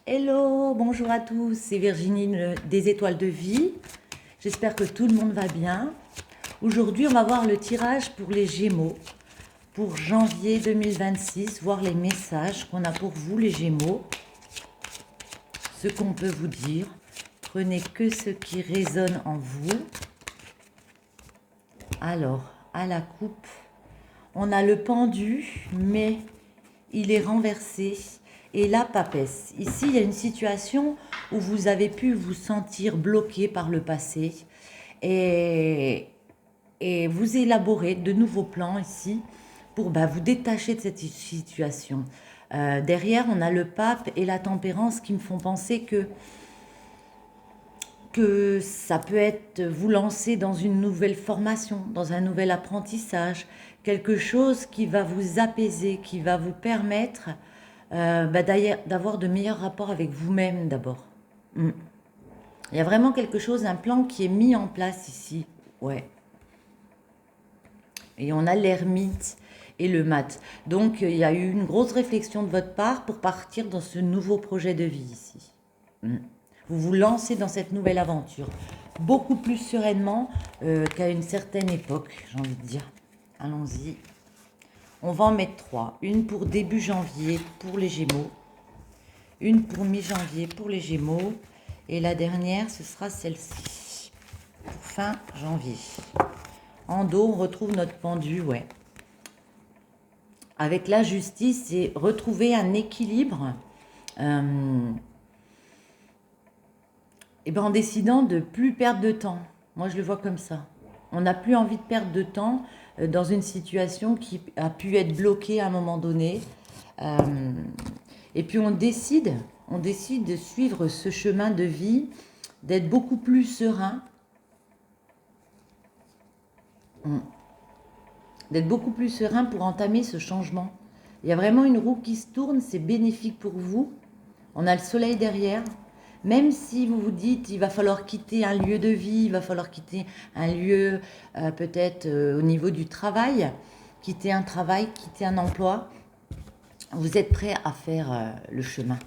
Hello, bonjour à tous, c'est Virginie des Étoiles de Vie. J'espère que tout le monde va bien. Aujourd'hui, on va voir le tirage pour les Gémeaux pour janvier 2026, voir les messages qu'on a pour vous les Gémeaux, ce qu'on peut vous dire. Prenez que ce qui résonne en vous. Alors, à la coupe, on a le pendu, mais il est renversé. Et la papesse. Ici, il y a une situation où vous avez pu vous sentir bloqué par le passé et, et vous élaborez de nouveaux plans ici pour vous détacher de cette situation. Derrière, on a le pape et la tempérance qui me font penser que ça peut être vous lancer dans une nouvelle formation, dans un nouvel apprentissage, quelque chose qui va vous apaiser, qui va vous permettre d'avoir de meilleurs rapports avec vous-même d'abord. Mm. Il y a vraiment quelque chose, un plan qui est mis en place ici. Ouais. Et on a l'ermite et le mat. Donc il y a eu une grosse réflexion de votre part pour partir dans ce nouveau projet de vie ici. Mm. Vous vous lancez dans cette nouvelle aventure. Beaucoup plus sereinement qu'à une certaine époque, j'ai envie de dire. Allons-y. On va en mettre 3. Une pour début janvier pour les Gémeaux. Une pour mi-janvier pour les Gémeaux. Et la dernière, ce sera celle-ci. Pour fin janvier. En dos, on retrouve notre pendu, ouais. Avec la justice, c'est retrouver un équilibre. En décidant de plus perdre de temps. Moi, je le vois comme ça. On n'a plus envie de perdre de temps dans une situation qui a pu être bloquée à un moment donné. Et puis on décide de suivre ce chemin de vie, d'être beaucoup plus serein, d'être beaucoup plus serein pour entamer ce changement. Il y a vraiment une roue qui se tourne, c'est bénéfique pour vous. On a le soleil derrière. Même si vous vous dites il va falloir quitter un lieu de vie, il va falloir quitter un lieu peut-être au niveau du travail, quitter un travail, quitter un emploi, vous êtes prêt à faire le chemin.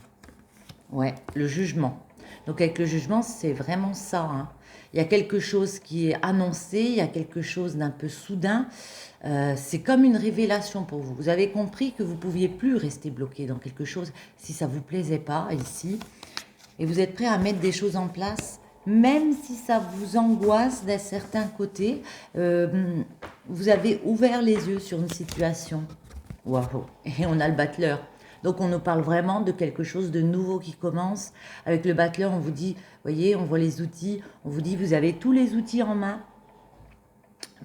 Ouais, le jugement. Donc avec le jugement, c'est vraiment ça. Hein. Il y a quelque chose qui est annoncé, il y a quelque chose d'un peu soudain. C'est comme une révélation pour vous. Vous avez compris que vous ne pouviez plus rester bloqué dans quelque chose si ça ne vous plaisait pas ici. Et vous êtes prêt à mettre des choses en place, même si ça vous angoisse d'un certain côté. Vous avez ouvert les yeux sur une situation. Waouh! Et on a le battleur. Donc on nous parle vraiment de quelque chose de nouveau qui commence. Avec le battleur, on vous dit, voyez, on voit les outils, on vous dit, vous avez tous les outils en main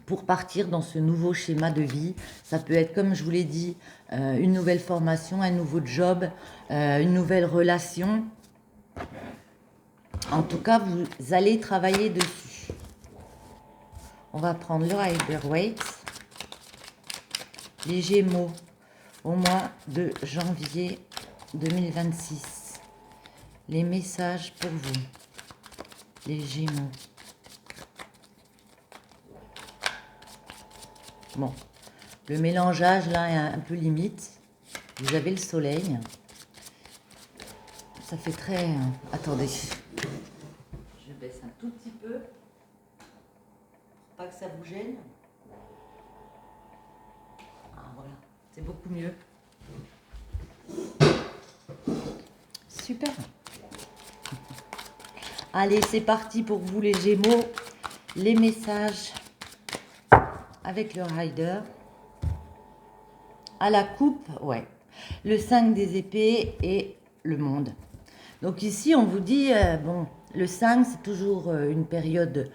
pour partir dans ce nouveau schéma de vie. Ça peut être, comme je vous l'ai dit, une nouvelle formation, un nouveau job, une nouvelle relation. En tout cas, vous allez travailler dessus. On va prendre le Rider-Waite, les Gémeaux, au mois de janvier 2026. Les messages pour vous, les Gémeaux. Bon, le mélangeage là est un peu limite. Vous avez le soleil. Ça fait très... Attendez. Je baisse un tout petit peu. Pour pas que ça vous gêne. Ah voilà, c'est beaucoup mieux. Super. Allez, c'est parti pour vous les Gémeaux. Les messages avec le Rider. À la coupe, ouais. Le 5 des épées et le monde. Donc ici, on vous dit, bon, le 5, c'est toujours une période,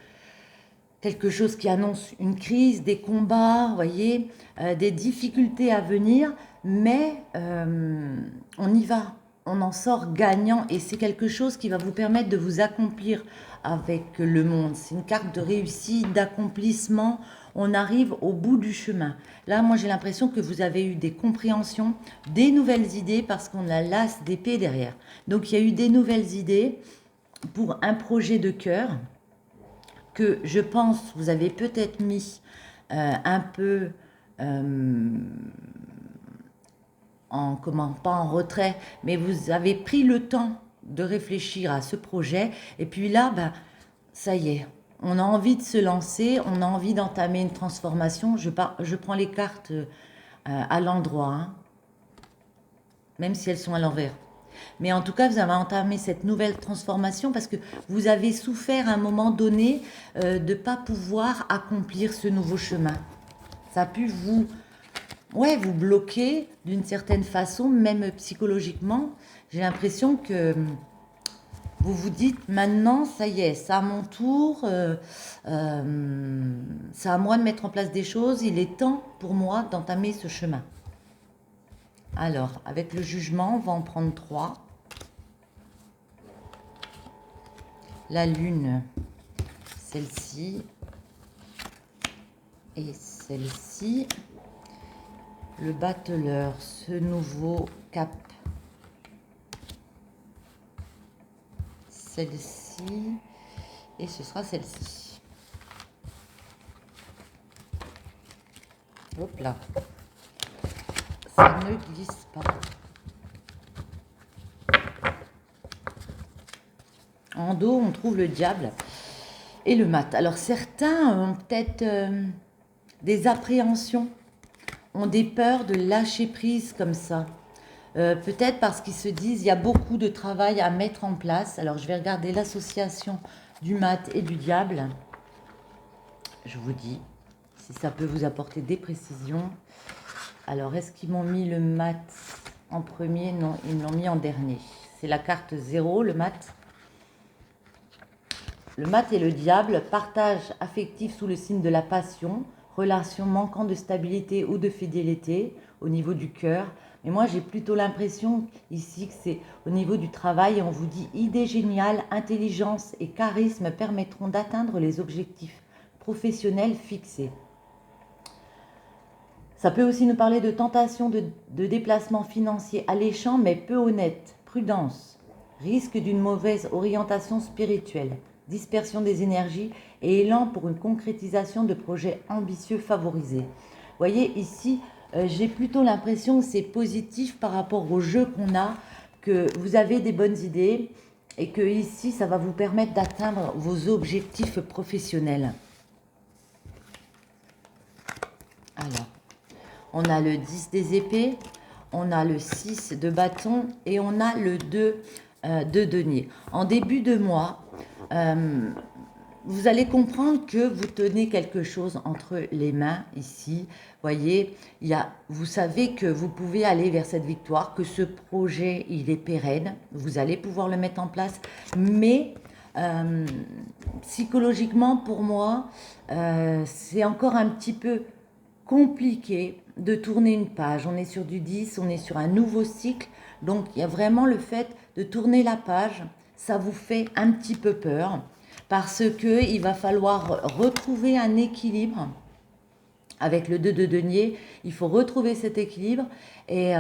quelque chose qui annonce une crise, des combats, voyez, des difficultés à venir, mais on y va, on en sort gagnant et c'est quelque chose qui va vous permettre de vous accomplir avec le monde. C'est une carte de réussite, d'accomplissement. On arrive au bout du chemin. Là, moi, j'ai l'impression que vous avez eu des compréhensions, des nouvelles idées parce qu'on a l'as d'épée derrière. Donc, il y a eu des nouvelles idées pour un projet de cœur que je pense vous avez peut-être mis un peu pas en retrait, mais vous avez pris le temps de réfléchir à ce projet. Et puis là, ben, ça y est, on a envie de se lancer, on a envie d'entamer une transformation. Je prends les cartes à l'endroit, hein, même si elles sont à l'envers. Mais en tout cas, vous avez entamé cette nouvelle transformation parce que vous avez souffert à un moment donné de ne pas pouvoir accomplir ce nouveau chemin. Ça a pu vous bloquer d'une certaine façon, même psychologiquement. J'ai l'impression que vous vous dites maintenant, ça y est, c'est à mon tour, c'est à moi de mettre en place des choses, il est temps pour moi d'entamer ce chemin. Alors, avec le jugement, on va en prendre 3. La lune, celle-ci, et celle-ci. Le battleur, ce nouveau cap. Celle-ci, et ce sera celle-ci. Hop là. Ça ne glisse pas. En dos, on trouve le diable et le mat. Alors certains ont peut-être des appréhensions, ont des peurs de lâcher prise comme ça. Peut-être parce qu'ils se disent il y a beaucoup de travail à mettre en place. Alors je vais regarder l'association du mat et du diable. Je vous dis si ça peut vous apporter des précisions. Alors est-ce qu'ils m'ont mis le mat en premier? Non, ils me l'ont mis en dernier. C'est la carte 0, le mat. Le mat et le diable, partage affectif sous le signe de la passion, relation manquant de stabilité ou de fidélité au niveau du cœur. Mais moi, j'ai plutôt l'impression ici que c'est au niveau du travail. On vous dit idée géniale, intelligence et charisme permettront d'atteindre les objectifs professionnels fixés. Ça peut aussi nous parler de tentation de déplacement financier alléchant mais peu honnête, prudence, risque d'une mauvaise orientation spirituelle, dispersion des énergies et élan pour une concrétisation de projets ambitieux favorisés. Vous voyez ici, j'ai plutôt l'impression que c'est positif par rapport au jeu qu'on a, que vous avez des bonnes idées et que ici, ça va vous permettre d'atteindre vos objectifs professionnels. Alors, on a le 10 des épées, on a le 6 de bâton et on a le 2 de denier. En début de mois, vous allez comprendre que vous tenez quelque chose entre les mains ici. Voyez, vous savez que vous pouvez aller vers cette victoire, que ce projet, il est pérenne. Vous allez pouvoir le mettre en place. Mais psychologiquement, pour moi, c'est encore un petit peu compliqué de tourner une page. On est sur du 10, on est sur un nouveau cycle. Donc, il y a vraiment le fait de tourner la page. Ça vous fait un petit peu peur parce qu'il va falloir retrouver un équilibre. Avec le 2 de denier, il faut retrouver cet équilibre et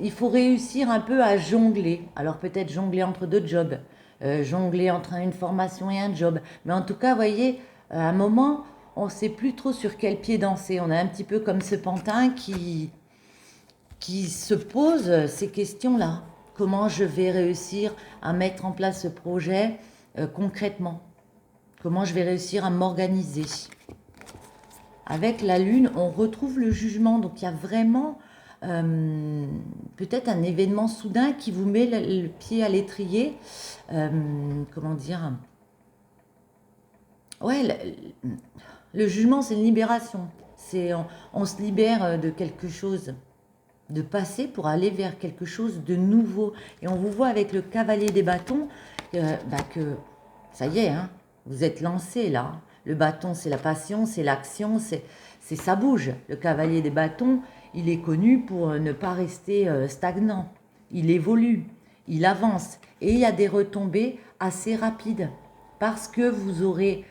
il faut réussir un peu à jongler. Alors peut-être jongler entre 2 jobs, jongler entre une formation et un job. Mais en tout cas, vous voyez, à un moment, on ne sait plus trop sur quel pied danser. On est un petit peu comme ce pantin qui se pose ces questions-là. Comment je vais réussir à mettre en place ce projet concrètement? Comment je vais réussir à m'organiser? Avec la lune, on retrouve le jugement. Donc il y a vraiment peut-être un événement soudain qui vous met le pied à l'étrier. Comment dire? Ouais, le jugement, c'est une libération. On se libère de quelque chose de passé pour aller vers quelque chose de nouveau. Et on vous voit avec le cavalier des bâtons que ça y est, hein, vous êtes lancé là. Le bâton, c'est la passion, c'est l'action, ça bouge. Le cavalier des bâtons, il est connu pour ne pas rester stagnant. Il évolue, il avance. Et il y a des retombées assez rapides parce que vous aurez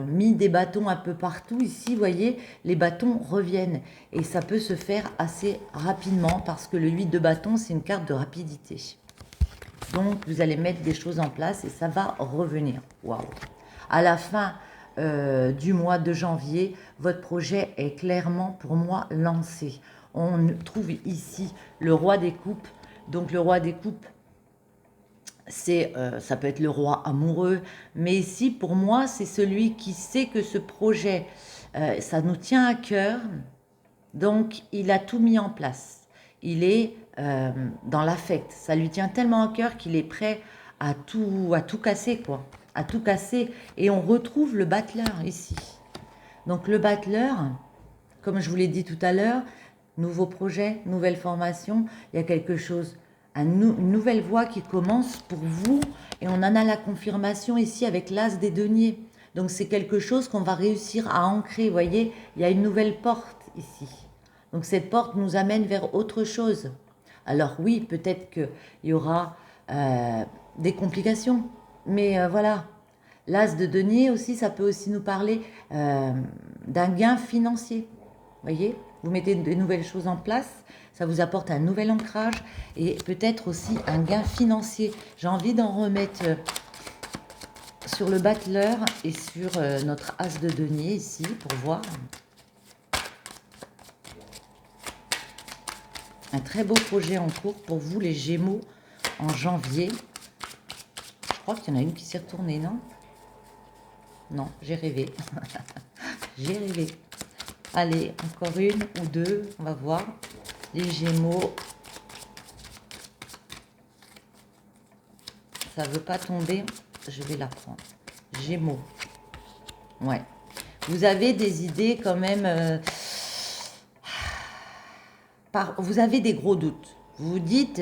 mis des bâtons un peu partout. Ici, vous voyez, les bâtons reviennent. Et ça peut se faire assez rapidement parce que le 8 de bâton, c'est une carte de rapidité. Donc, vous allez mettre des choses en place et ça va revenir. Waouh! À la fin du mois de janvier, votre projet est clairement, pour moi, lancé. On trouve ici le roi des coupes. Donc, le roi des coupes, Ça peut être le roi amoureux, mais ici, pour moi, c'est celui qui sait que ce projet, ça nous tient à cœur, donc il a tout mis en place. Il est dans l'affect, ça lui tient tellement à cœur qu'il est prêt à tout casser, quoi. À tout casser. Et on retrouve le battleur ici. Donc le battleur, comme je vous l'ai dit tout à l'heure, nouveau projet, nouvelle formation, il y a quelque chose, une nouvelle voie qui commence pour vous, et on en a la confirmation ici avec l'as des deniers. Donc c'est quelque chose qu'on va réussir à ancrer, vous voyez, il y a une nouvelle porte ici. Donc cette porte nous amène vers autre chose. Alors oui, peut-être qu'il y aura des complications, mais voilà. L'as de denier aussi, ça peut aussi nous parler d'un gain financier. Vous voyez, vous mettez de nouvelles choses en place, ça vous apporte un nouvel ancrage et peut-être aussi un gain financier. J'ai envie d'en remettre sur le battleur et sur notre as de denier ici pour voir. Un très beau projet en cours pour vous les Gémeaux en janvier. Je crois qu'il y en a une qui s'est retournée, non? Non, j'ai rêvé. J'ai rêvé. Allez, encore une ou deux, on va voir. Les Gémeaux. Ça ne veut pas tomber, je vais la prendre. Gémeaux. Ouais. Vous avez des idées quand même... vous avez des gros doutes. Vous vous dites,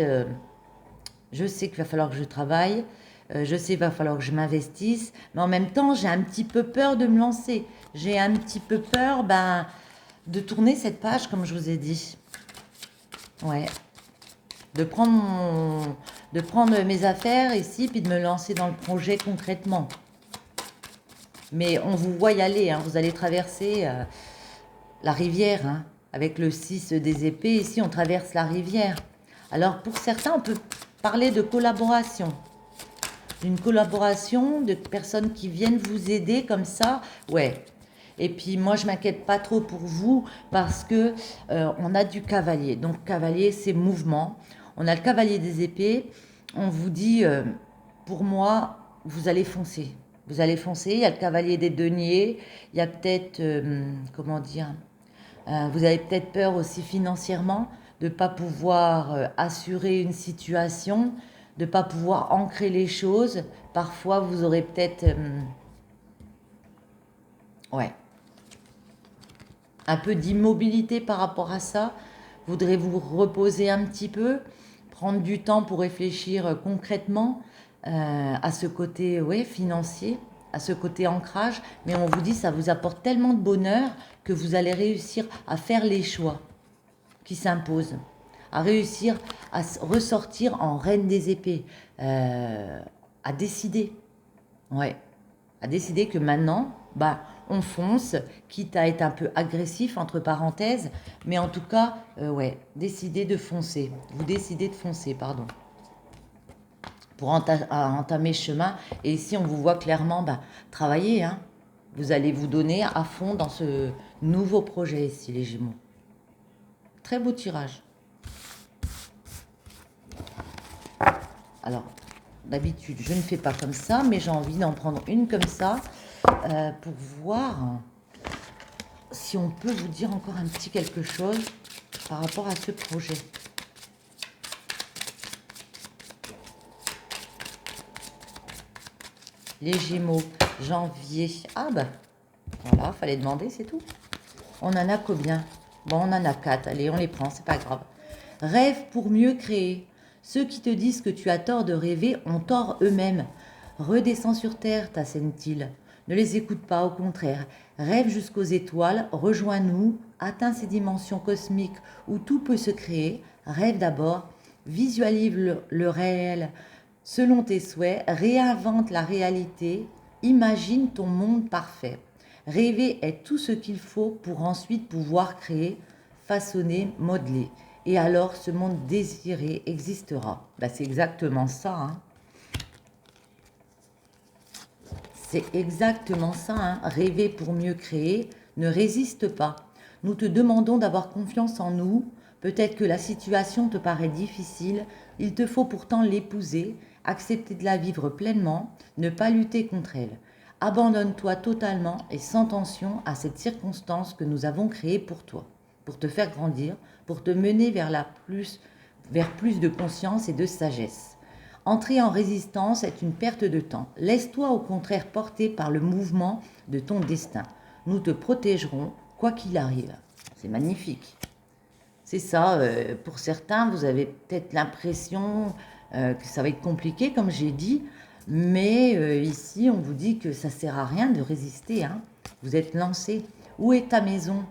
je sais qu'il va falloir que je travaille, je sais qu'il va falloir que je m'investisse, mais en même temps, j'ai un petit peu peur de me lancer. J'ai un petit peu peur de tourner cette page, comme je vous ai dit. Ouais. De prendre mes affaires ici, puis de me lancer dans le projet concrètement. Mais on vous voit y aller, hein, vous allez traverser la rivière, hein, avec le 6 des épées. Ici, on traverse la rivière. Alors, pour certains, on peut parler de collaboration. D'une collaboration, de personnes qui viennent vous aider comme ça. Ouais. Et puis, moi, je m'inquiète pas trop pour vous parce que on a du cavalier. Donc, cavalier, c'est mouvement. On a le cavalier des épées. On vous dit, pour moi, vous allez foncer. Vous allez foncer. Il y a le cavalier des deniers. Il y a peut-être, comment dire, vous avez peut-être peur aussi financièrement de ne pas pouvoir assurer une situation, de ne pas pouvoir ancrer les choses. Parfois, vous aurez peut-être ouais, un peu d'immobilité par rapport à ça. Voudrez vous reposer un petit peu, prendre du temps pour réfléchir concrètement à ce côté financier, à ce côté ancrage. Mais on vous dit, ça vous apporte tellement de bonheur que vous allez réussir à faire les choix qui s'imposent, à réussir à ressortir en reine des épées, à décider, ouais, à décider que maintenant, on fonce, quitte à être un peu agressif, entre parenthèses, mais en tout cas, ouais, décider de foncer, vous décidez de foncer, pardon, pour entamer chemin. Et ici, on vous voit clairement travailler, hein. Vous allez vous donner à fond dans ce nouveau projet ici, les Gémeaux. Très beau tirage. Alors, d'habitude, je ne fais pas comme ça, mais j'ai envie d'en prendre une comme ça pour voir si on peut vous dire encore un petit quelque chose par rapport à ce projet. Les Gémeaux, janvier. Ah voilà, fallait demander, c'est tout. On en a combien? Bon, on en a 4. Allez, on les prend, c'est pas grave. Rêve pour mieux créer. Ceux qui te disent que tu as tort de rêver ont tort eux-mêmes. Redescends sur terre, t'assène-t-il. Ne les écoute pas, au contraire. Rêve jusqu'aux étoiles, rejoins-nous, atteins ces dimensions cosmiques où tout peut se créer. Rêve d'abord, visualise le réel selon tes souhaits, réinvente la réalité, imagine ton monde parfait. Rêver est tout ce qu'il faut pour ensuite pouvoir créer, façonner, modeler. Et alors, ce monde désiré existera. C'est exactement ça. Hein. C'est exactement ça. Hein. Rêver pour mieux créer, ne résiste pas. Nous te demandons d'avoir confiance en nous Peut-être que la situation te paraît difficile, il te faut pourtant l'épouser, accepter de la vivre pleinement, ne pas lutter contre elle. Abandonne-toi totalement et sans tension à cette circonstance que nous avons créée pour toi, pour te faire grandir, pour te mener vers plus de conscience et de sagesse. Entrer en résistance est une perte de temps. Laisse-toi au contraire porter par le mouvement de ton destin. Nous te protégerons, quoi qu'il arrive. C'est magnifique. C'est ça, pour certains, vous avez peut-être l'impression que ça va être compliqué, comme j'ai dit, mais ici, on vous dit que ça ne sert à rien de résister, hein. Vous êtes lancé. Où est ta maison?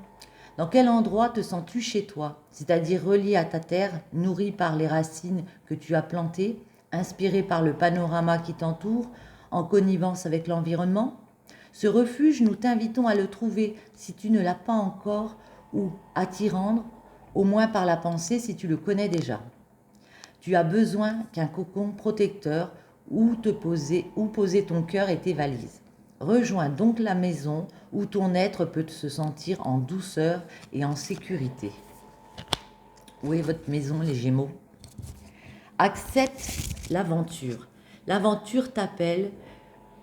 Dans quel endroit te sens-tu chez toi? C'est-à-dire relié à ta terre, nourri par les racines que tu as plantées, inspiré par le panorama qui t'entoure, en connivence avec l'environnement? Ce refuge, nous t'invitons à le trouver si tu ne l'as pas encore, ou à t'y rendre, au moins par la pensée si tu le connais déjà. Tu as besoin qu'un cocon protecteur où poser ton cœur et tes valises. Rejoins donc la maison où ton être peut se sentir en douceur et en sécurité. Où est votre maison, les Gémeaux? Accepte l'aventure. L'aventure t'appelle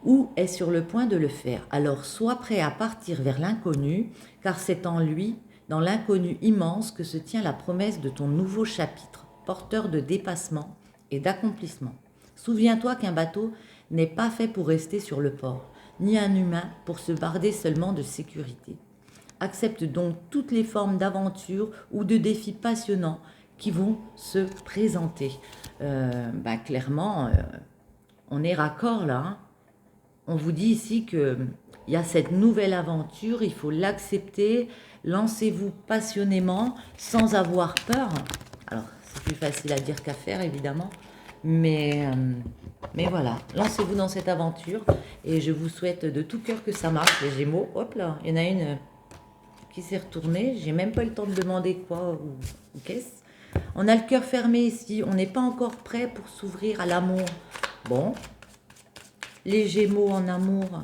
ou est sur le point de le faire. Alors sois prêt à partir vers l'inconnu, car c'est en lui, dans l'inconnu immense, que se tient la promesse de ton nouveau chapitre, porteur de dépassement et d'accomplissement. Souviens-toi qu'un bateau n'est pas fait pour rester sur le port, ni un humain pour se barder seulement de sécurité. Accepte donc toutes les formes d'aventure ou de défis passionnants qui vont se présenter. Clairement, on est raccord là, hein. On vous dit ici qu'il y a cette nouvelle aventure, il faut l'accepter, lancez-vous passionnément, sans avoir peur. Alors, c'est plus facile à dire qu'à faire, évidemment, mais voilà, lancez-vous dans cette aventure, et je vous souhaite de tout cœur que ça marche, les Gémeaux. Hop là, il y en a une qui s'est retournée, j'ai même pas eu le temps de demander quoi ou qu'est-ce. On a le cœur fermé ici, on n'est pas encore prêt pour s'ouvrir à l'amour. Bon. Les Gémeaux en amour,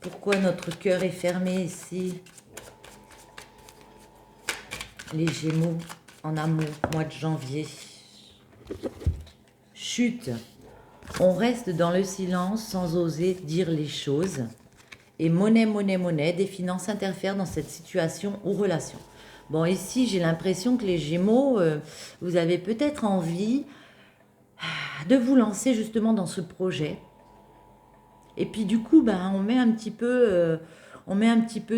pourquoi notre cœur est fermé ici? Les Gémeaux en amour, mois de janvier. Chute, on reste dans le silence sans oser dire les choses. Et monnaie, des finances interfèrent dans cette situation ou relation. Bon, ici, j'ai l'impression que les Gémeaux, vous avez peut-être envie de vous lancer justement dans ce projet. Et puis du coup, on met un petit peu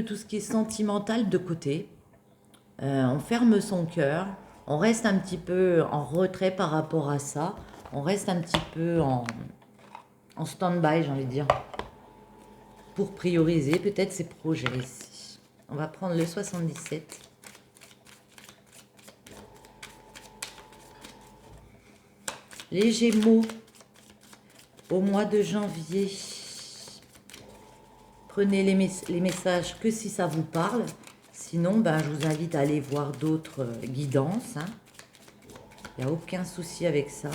tout ce qui est sentimental de côté. On ferme son cœur. On reste un petit peu en retrait par rapport à ça. On reste un petit peu en stand-by, j'ai envie de dire, pour prioriser peut-être ces projets ici. On va prendre le 77. Les Gémeaux, au mois de janvier. Prenez les messages que si ça vous parle. Sinon, je vous invite à aller voir d'autres guidances, hein. Il n'y a aucun souci avec ça.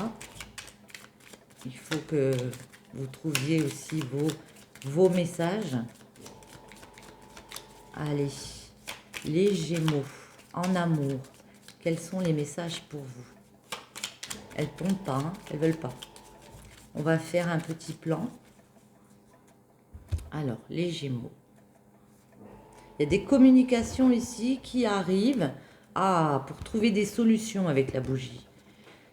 Il faut que vous trouviez aussi vos messages. Allez, les Gémeaux, en amour, quels sont les messages pour vous? Elles ne tombent pas, hein, elles ne veulent pas. On va faire un petit plan. Alors, les Gémeaux. Il y a des communications ici qui arrivent pour trouver des solutions avec la bougie.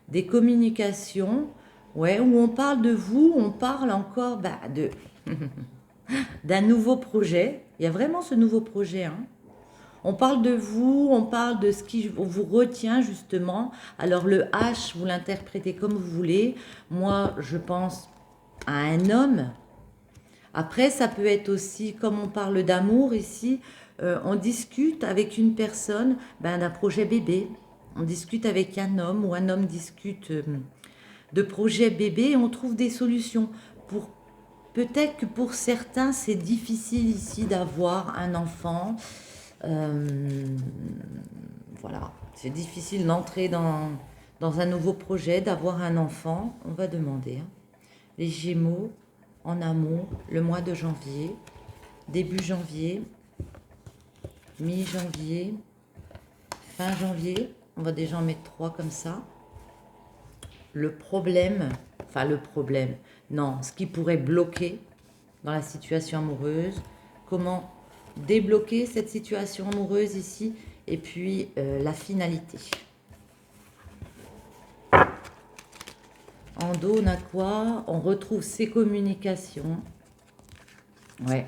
Des communications, ouais, où on parle de vous, on parle encore d'un nouveau projet. Il y a vraiment ce nouveau projet, hein. On parle de vous, on parle de ce qui vous retient justement. Alors le H, vous l'interprétez comme vous voulez. Moi, je pense à un homme. Après, ça peut être aussi, comme on parle d'amour ici, on discute avec une personne d'un projet bébé. On discute avec un homme ou un homme discute de projet bébé et on trouve des solutions. Peut-être que pour certains, c'est difficile ici d'avoir un enfant. Voilà, c'est difficile d'entrer dans un nouveau projet, d'avoir un enfant. On va demander, hein. Les Gémeaux en amour, le mois de janvier, début janvier, mi-janvier, fin janvier, On va déjà en mettre 3 comme ça. Le problème, enfin le problème, non, ce qui pourrait bloquer dans la situation amoureuse, comment débloquer cette situation amoureuse ici, et puis la finalité. En dos, on a quoi? On retrouve ses communications. Ouais.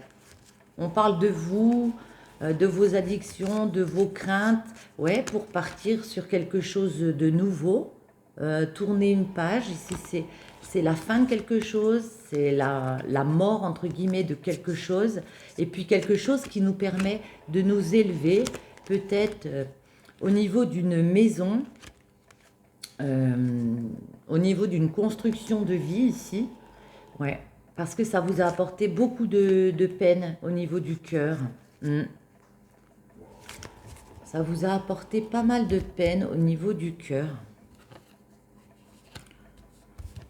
On parle de vous, de vos addictions, de vos craintes. Ouais, pour partir sur quelque chose de nouveau. Tourner une page. Ici, c'est la fin de quelque chose. C'est la mort, entre guillemets, de quelque chose. Et puis quelque chose qui nous permet de nous élever. Peut-être au niveau d'une maison. Au niveau d'une construction de vie ici. Ouais. Parce que ça vous a apporté beaucoup de peine au niveau du cœur. Ça vous a apporté pas mal de peine au niveau du cœur.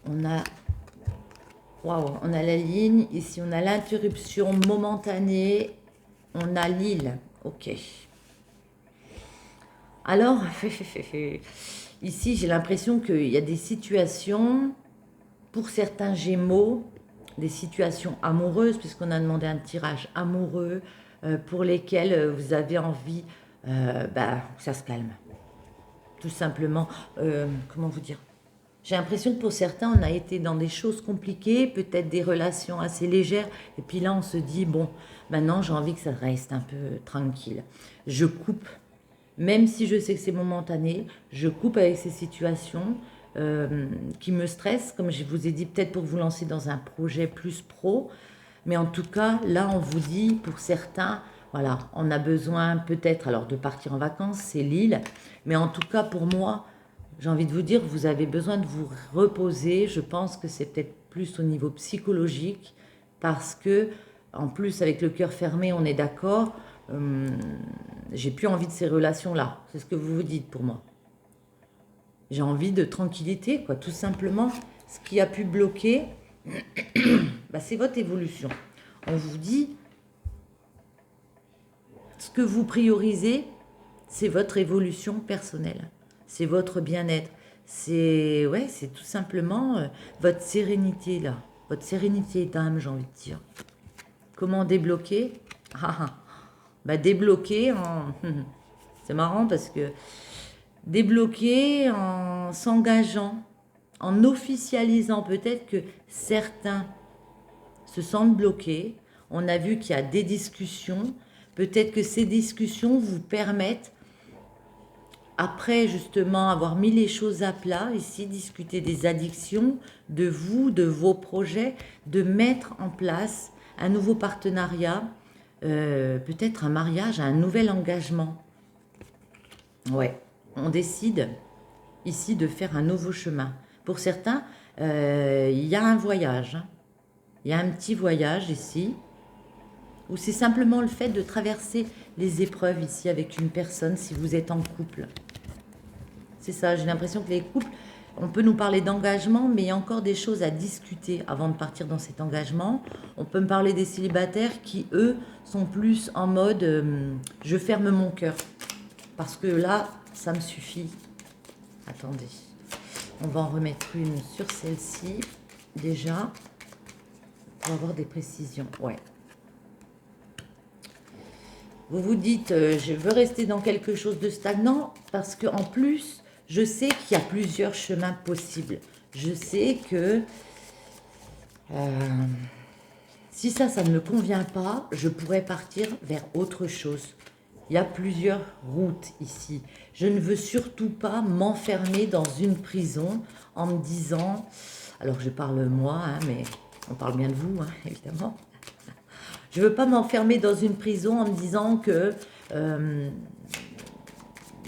On a la ligne. Ici, on a l'interruption momentanée. On a l'île. Ok. Alors, ici, j'ai l'impression qu'il y a des situations, pour certains Gémeaux, des situations amoureuses, puisqu'on a demandé un tirage amoureux, pour lesquels vous avez envie que ça se calme. Tout simplement, comment vous dire? J'ai l'impression que pour certains, on a été dans des choses compliquées, peut-être des relations assez légères, et puis là, on se dit, bon, maintenant, j'ai envie que ça reste un peu tranquille. Je coupe, même si je sais que c'est momentané, je coupe avec ces situations qui me stressent, comme je vous ai dit, peut-être pour vous lancer dans un projet plus pro, mais en tout cas, là, on vous dit, pour certains, voilà, on a besoin peut-être alors de partir en vacances, c'est l'île, mais en tout cas, pour moi, j'ai envie de vous dire, vous avez besoin de vous reposer. Je pense que c'est peut-être plus au niveau psychologique, parce que, en plus, avec le cœur fermé, on est d'accord, j'ai plus envie de ces relations-là. C'est ce que vous vous dites pour moi. J'ai envie de tranquillité, quoi, tout simplement. Ce qui a pu bloquer, c'est votre évolution. On vous dit, ce que vous priorisez, c'est votre évolution personnelle. C'est votre bien-être. C'est tout simplement votre sérénité, là. Votre sérénité d'âme, j'ai envie de dire. Comment débloquer? Débloquer en... C'est marrant parce que débloquer en s'engageant, en officialisant peut-être que certains se sentent bloqués. On a vu qu'il y a des discussions. Peut-être que ces discussions vous permettent, après justement avoir mis les choses à plat, ici discuter des addictions, de vous, de vos projets, de mettre en place un nouveau partenariat, peut-être un mariage, un nouvel engagement. Ouais, on décide ici de faire un nouveau chemin. Pour certains, il y a un voyage. Il y a un petit voyage ici, ou c'est simplement le fait de traverser les épreuves ici avec une personne si vous êtes en couple. C'est ça, j'ai l'impression que les couples, on peut nous parler d'engagement, mais il y a encore des choses à discuter avant de partir dans cet engagement. On peut me parler des célibataires qui, eux, sont plus en mode je ferme mon cœur. Parce que là, ça me suffit. Attendez, on va en remettre une sur celle-ci, déjà, pour avoir des précisions. Ouais. Vous vous dites, je veux rester dans quelque chose de stagnant, parce qu'en plus, je sais qu'il y a plusieurs chemins possibles. Je sais que si ça ne me convient pas, je pourrais partir vers autre chose. Il y a plusieurs routes ici. Je ne veux surtout pas m'enfermer dans une prison en me disant, alors je parle moi, mais on parle bien de vous, évidemment. Je ne veux pas m'enfermer dans une prison en me disant que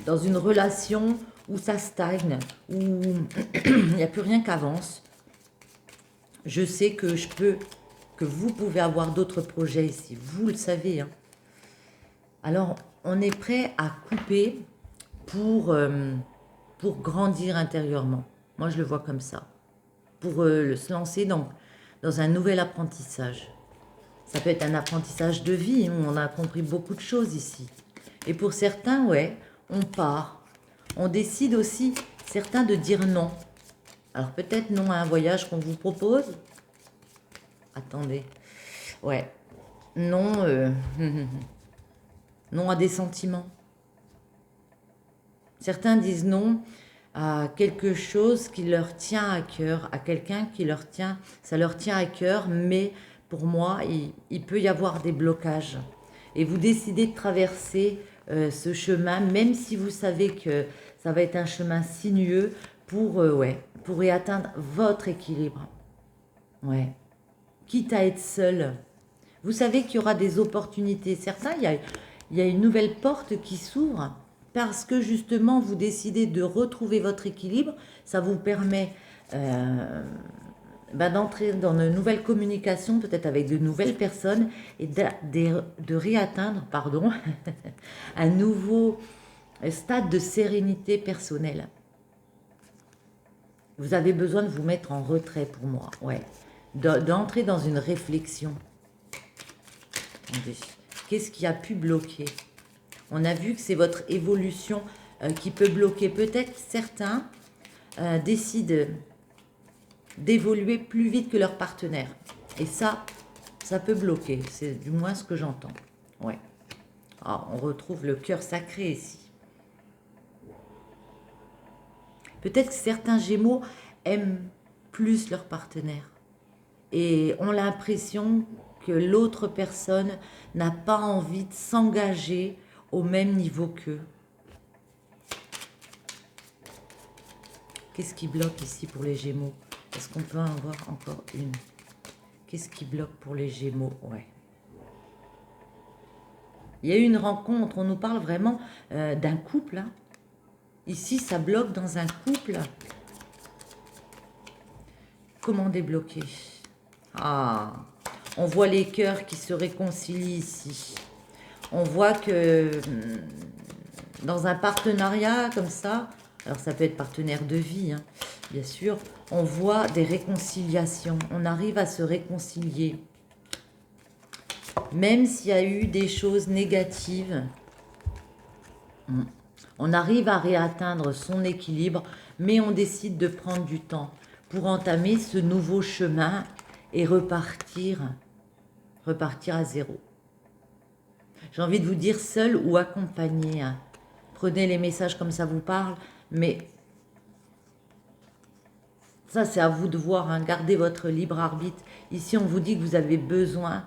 dans une relation où ça stagne, où il n'y a plus rien qui avance, je sais que vous pouvez avoir d'autres projets ici. Vous le savez. Alors, on est prêt à couper pour grandir intérieurement. Moi, je le vois comme ça. Pour se lancer dans un nouvel apprentissage. Ça peut être un apprentissage de vie, on a compris beaucoup de choses ici. Et pour certains, ouais, on part On décide aussi, certains, de dire non. Alors peut-être non à un voyage qu'on vous propose. Attendez. Ouais. Non, non à des sentiments. Certains disent non à quelque chose qui leur tient à cœur, à quelqu'un qui leur tient, ça leur tient à cœur, mais pour moi, il peut y avoir des blocages. Et vous décidez de traverser ce chemin, même si vous savez que ça va être un chemin sinueux pour y atteindre votre équilibre. Ouais. Quitte à être seul. Vous savez qu'il y aura des opportunités. Certains, il y a une nouvelle porte qui s'ouvre parce que justement, vous décidez de retrouver votre équilibre. Ça vous permet d'entrer dans une nouvelle communication, peut-être avec de nouvelles personnes, et de réatteindre, pardon, un nouveau stade de sérénité personnelle. Vous avez besoin de vous mettre en retrait pour moi, ouais. D'entrer dans une réflexion. Attendez. Qu'est-ce qui a pu bloquer? On a vu que c'est votre évolution qui peut bloquer. Peut-être certains décident d'évoluer plus vite que leur partenaire. Et ça peut bloquer. C'est du moins ce que j'entends. Ouais. Ah, on retrouve le cœur sacré ici. Peut-être que certains Gémeaux aiment plus leur partenaire et ont l'impression que l'autre personne n'a pas envie de s'engager au même niveau qu'eux. Qu'est-ce qui bloque ici pour les Gémeaux? Est-ce qu'on peut en avoir encore une? Qu'est-ce qui bloque pour les Gémeaux? Ouais. Il y a eu une rencontre, on nous parle vraiment d'un couple. Hein. Ici, ça bloque dans un couple. Comment débloquer? Ah, on voit les cœurs qui se réconcilient ici. On voit que dans un partenariat comme ça, alors ça peut être partenaire de vie, hein, bien sûr, on voit des réconciliations. On arrive à se réconcilier. Même s'il y a eu des choses négatives, on arrive à réatteindre son équilibre, mais on décide de prendre du temps pour entamer ce nouveau chemin et repartir à zéro. J'ai envie de vous dire seul ou accompagné. Hein. Prenez les messages comme ça vous parle, mais ça c'est à vous de voir. Hein. Gardez votre libre arbitre. Ici on vous dit que vous avez besoin,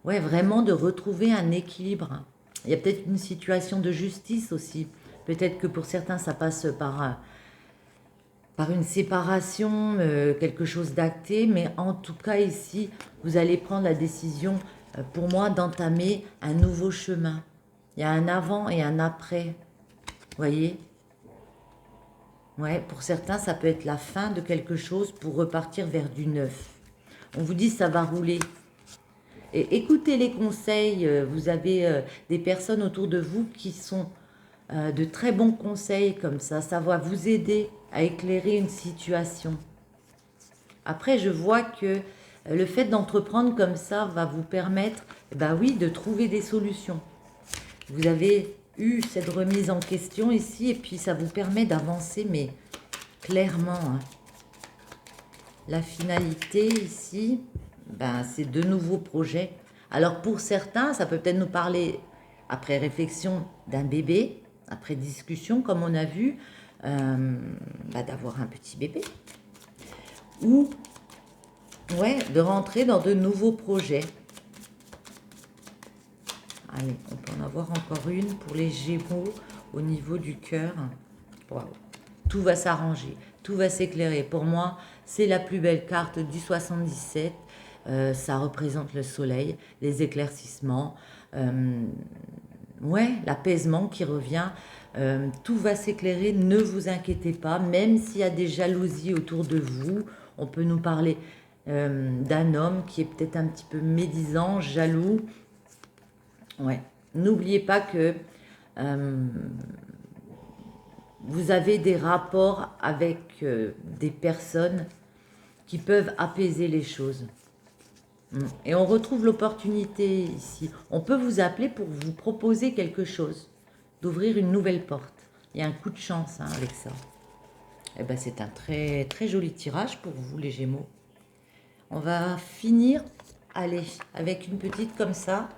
ouais, vraiment de retrouver un équilibre. Il y a peut-être une situation de justice aussi. Peut-être que pour certains ça passe par une séparation, quelque chose d'acté, mais en tout cas ici, vous allez prendre la décision, pour moi, d'entamer un nouveau chemin. Il y a un avant et un après, vous voyez? Ouais, pour certains, ça peut être la fin de quelque chose pour repartir vers du neuf. On vous dit ça va rouler. Et écoutez les conseils, vous avez des personnes autour de vous qui sont de très bons conseils comme ça va vous aider à éclairer une situation. Après, je vois que le fait d'entreprendre comme ça va vous permettre, oui, de trouver des solutions. Vous avez eu cette remise en question ici, et puis ça vous permet d'avancer, mais clairement. Hein. La finalité ici, c'est de nouveaux projets. Alors pour certains, ça peut peut-être nous parler, après réflexion, d'un bébé, après discussion, comme on a vu, d'avoir un petit bébé. Ou, ouais, de rentrer dans de nouveaux projets. Allez, on peut en avoir encore une pour les Gémeaux au niveau du cœur. Wow. Tout va s'arranger, tout va s'éclairer. Pour moi, c'est la plus belle carte du 77. Ça représente le soleil, les éclaircissements, ouais, l'apaisement qui revient. Tout va s'éclairer, ne vous inquiétez pas, même s'il y a des jalousies autour de vous. On peut nous parler d'un homme qui est peut-être un petit peu médisant, jaloux. Ouais. N'oubliez pas que vous avez des rapports avec des personnes qui peuvent apaiser les choses. Et on retrouve l'opportunité ici. On peut vous appeler pour vous proposer quelque chose, d'ouvrir une nouvelle porte. Il y a un coup de chance hein, avec ça. Eh ben, c'est un très, très joli tirage pour vous, les Gémeaux. On va finir, allez, avec une petite comme ça.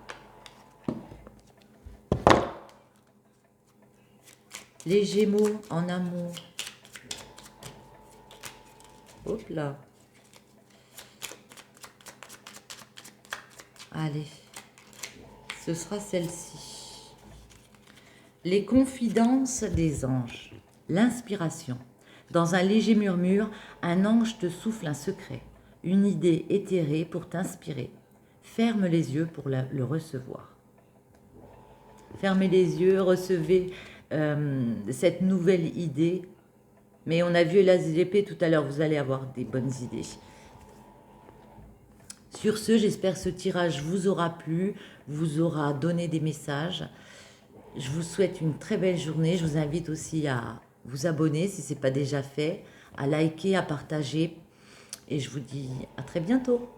Les Gémeaux en amour. Hop là. Allez, ce sera celle-ci. Les confidences des anges. L'inspiration. Dans un léger murmure, un ange te souffle un secret, une idée éthérée pour t'inspirer. Ferme les yeux pour le recevoir. Fermez les yeux, recevez cette nouvelle idée. Mais on a vu l'as d'épée tout à l'heure, vous allez avoir des bonnes idées. Sur ce, j'espère que ce tirage vous aura plu, vous aura donné des messages. Je vous souhaite une très belle journée. Je vous invite aussi à vous abonner si ce n'est pas déjà fait, à liker, à partager. Et je vous dis à très bientôt.